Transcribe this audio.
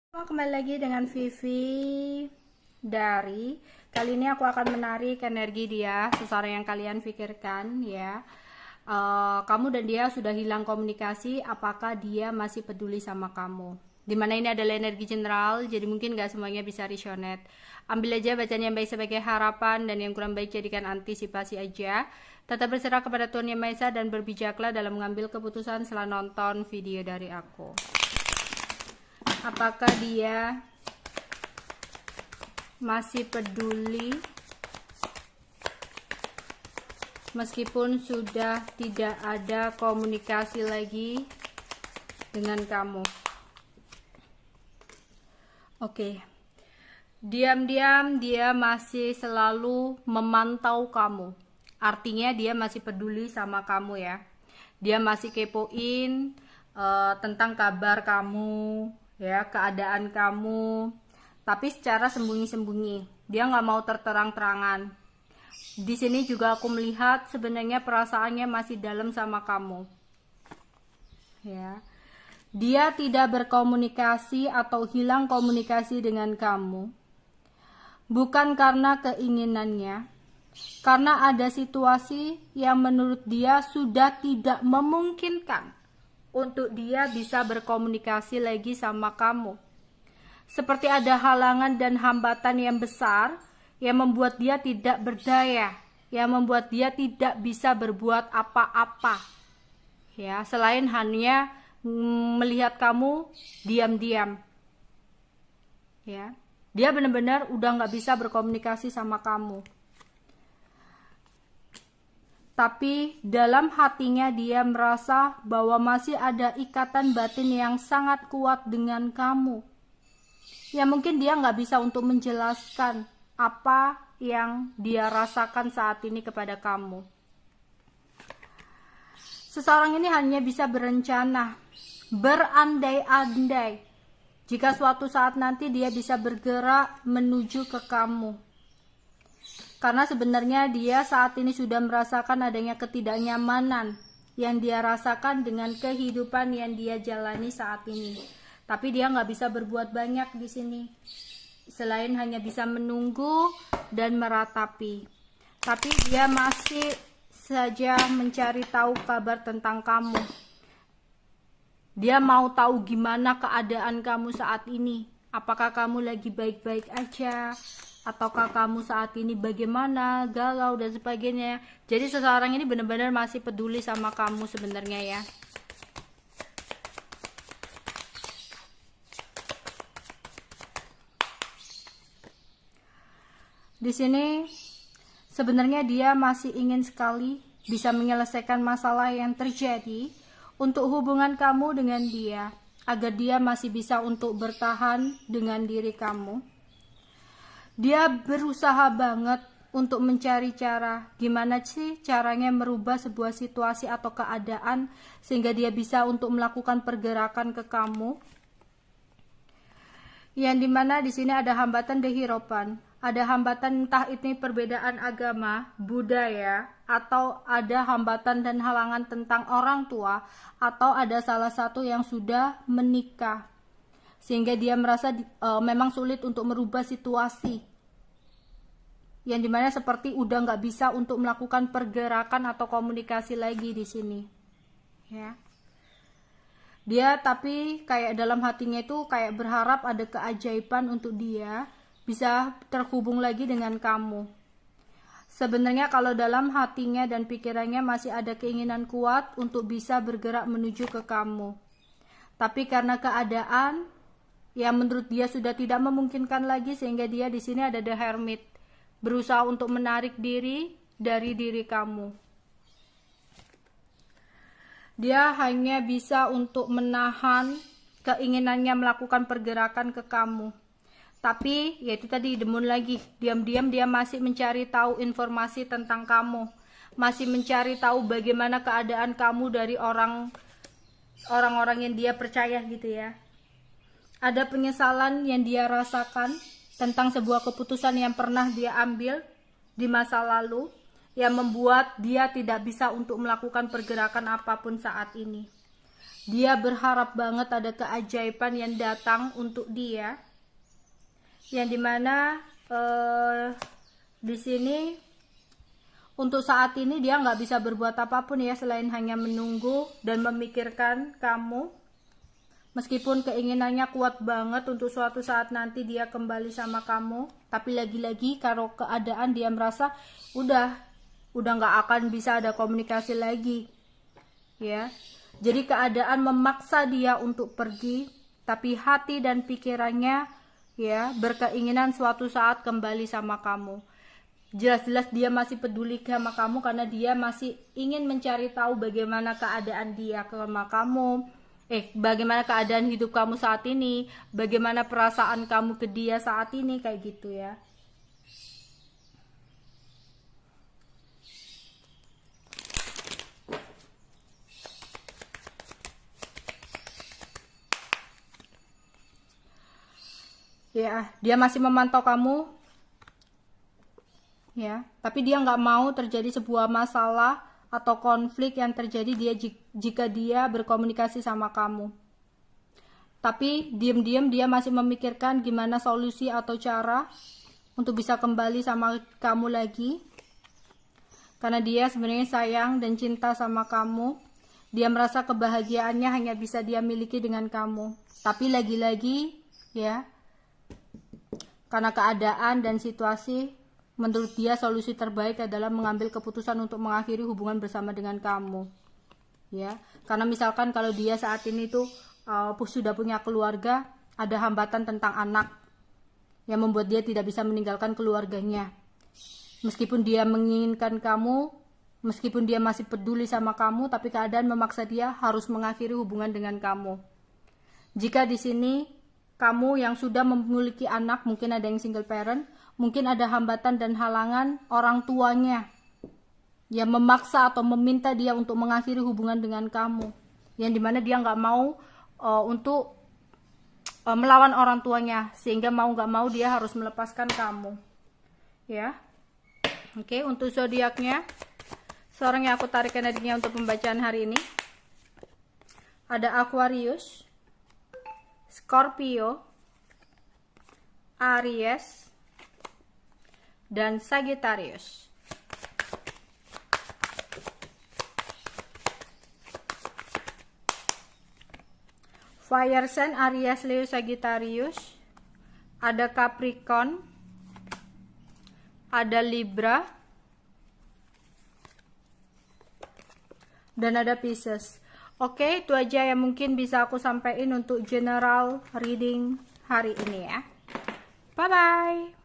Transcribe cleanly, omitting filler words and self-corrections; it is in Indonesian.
Kembali lagi dengan Vivi dari kali ini aku akan menarik energi dia, seseorang yang kalian pikirkan ya. Kamu dan dia sudah hilang komunikasi, apakah dia masih peduli sama kamu? Dimana ini adalah energi general, jadi mungkin gak semuanya bisa resonate. Ambil aja bacaan yang baik sebagai harapan, dan yang kurang baik jadikan antisipasi aja. Tetap berserah kepada Tuhan Yang Maha Esa dan berbijaklah dalam mengambil keputusan setelah nonton video dari aku. Apakah dia masih peduli meskipun sudah tidak ada komunikasi lagi dengan kamu? Oke. Diam-diam dia masih selalu memantau kamu. Artinya dia masih peduli sama kamu ya. Dia masih kepoin tentang kabar kamu, ya, keadaan kamu, tapi secara sembunyi-sembunyi. Dia nggak mau terang-terangan. Di sini juga aku melihat sebenarnya perasaannya masih dalam sama kamu. Ya. Dia tidak berkomunikasi atau hilang komunikasi dengan kamu. Bukan karena keinginannya, karena ada situasi yang menurut dia sudah tidak memungkinkan untuk dia bisa berkomunikasi lagi sama kamu. Seperti ada halangan dan hambatan yang besar yang membuat dia tidak berdaya, yang membuat dia tidak bisa berbuat apa-apa. Ya, selain hanya melihat kamu diam-diam. Ya. Dia benar-benar udah nggak bisa berkomunikasi sama kamu. Tapi dalam hatinya dia merasa bahwa masih ada ikatan batin yang sangat kuat dengan kamu. Ya mungkin dia nggak bisa untuk menjelaskan apa yang dia rasakan saat ini kepada kamu. Seseorang ini hanya bisa berencana, berandai-andai, jika suatu saat nanti dia bisa bergerak menuju ke kamu. Karena sebenarnya dia saat ini sudah merasakan adanya ketidaknyamanan yang dia rasakan dengan kehidupan yang dia jalani saat ini. Tapi dia nggak bisa berbuat banyak di sini, selain hanya bisa menunggu dan meratapi. Tapi dia masih saja mencari tahu kabar tentang kamu. Dia mau tahu gimana keadaan kamu saat ini. Apakah kamu lagi baik-baik aja? Ataukah kamu saat ini bagaimana, galau dan sebagainya. Jadi seseorang ini benar-benar masih peduli sama kamu sebenarnya ya. Di sini sebenarnya dia masih ingin sekali bisa menyelesaikan masalah yang terjadi untuk hubungan kamu dengan dia, agar dia masih bisa untuk bertahan dengan diri kamu. Dia berusaha banget untuk mencari cara, gimana sih caranya merubah sebuah situasi atau keadaan sehingga dia bisa untuk melakukan pergerakan ke kamu. Yang dimana di sini ada hambatan kehidupan, ada hambatan entah ini perbedaan agama, budaya, atau ada hambatan dan halangan tentang orang tua, atau ada salah satu yang sudah menikah sehingga dia merasa memang sulit untuk merubah situasi, yang dimana seperti udah nggak bisa untuk melakukan pergerakan atau komunikasi lagi di sini ya. Dia tapi kayak dalam hatinya itu kayak berharap ada keajaiban untuk dia bisa terhubung lagi dengan kamu. Sebenarnya kalau dalam hatinya dan pikirannya masih ada keinginan kuat untuk bisa bergerak menuju ke kamu. Tapi karena keadaan yang menurut dia sudah tidak memungkinkan lagi, sehingga dia di sini ada the hermit, berusaha untuk menarik diri dari diri kamu. Dia hanya bisa untuk menahan keinginannya melakukan pergerakan ke kamu. Tapi yaitu tadi demun lagi, diam-diam dia masih mencari tahu informasi tentang kamu, masih mencari tahu bagaimana keadaan kamu dari orang-orang yang dia percaya gitu ya. Ada penyesalan yang dia rasakan tentang sebuah keputusan yang pernah dia ambil di masa lalu, yang membuat dia tidak bisa untuk melakukan pergerakan apapun saat ini. Dia berharap banget ada keajaiban yang datang untuk dia, yang dimana di sini untuk saat ini dia nggak bisa berbuat apapun ya, selain hanya menunggu dan memikirkan kamu. Meskipun keinginannya kuat banget untuk suatu saat nanti dia kembali sama kamu, tapi lagi-lagi kalau keadaan dia merasa udah nggak akan bisa ada komunikasi lagi, ya. Jadi keadaan memaksa dia untuk pergi, tapi hati dan pikirannya ya berkeinginan suatu saat kembali sama kamu. Jelas-jelas dia masih peduli sama kamu karena dia masih ingin mencari tahu bagaimana keadaan dia sama kamu. Bagaimana keadaan hidup kamu saat ini, bagaimana perasaan kamu ke dia saat ini, kayak gitu ya. Ya, dia masih memantau kamu. Ya, tapi dia nggak mau terjadi sebuah masalah atau konflik yang terjadi jika dia berkomunikasi sama kamu. Tapi diam-diam dia masih memikirkan gimana solusi atau cara untuk bisa kembali sama kamu lagi. Karena dia sebenarnya sayang dan cinta sama kamu. Dia merasa kebahagiaannya hanya bisa dia miliki dengan kamu. Tapi lagi-lagi ya, karena keadaan dan situasi, menurut dia solusi terbaik adalah mengambil keputusan untuk mengakhiri hubungan bersama dengan kamu, ya. Karena misalkan kalau dia saat ini tuh sudah punya keluarga, ada hambatan tentang anak yang membuat dia tidak bisa meninggalkan keluarganya. Meskipun dia menginginkan kamu, meskipun dia masih peduli sama kamu, tapi keadaan memaksa dia harus mengakhiri hubungan dengan kamu. Jika di sini kamu yang sudah memiliki anak, mungkin ada yang single parent, mungkin ada hambatan dan halangan orang tuanya yang memaksa atau meminta dia untuk mengakhiri hubungan dengan kamu, yang dimana dia nggak mau untuk melawan orang tuanya, sehingga mau nggak mau dia harus melepaskan kamu, ya. Oke, untuk zodiaknya, seorang yang aku tarik energinya untuk pembacaan hari ini ada Aquarius, Scorpio, Aries, dan Sagittarius. Fire sign Aries, Leo, Sagittarius. Ada Capricorn, ada Libra, dan ada Pisces. Oke, itu aja yang mungkin bisa aku sampaikan untuk general reading hari ini ya. Bye bye.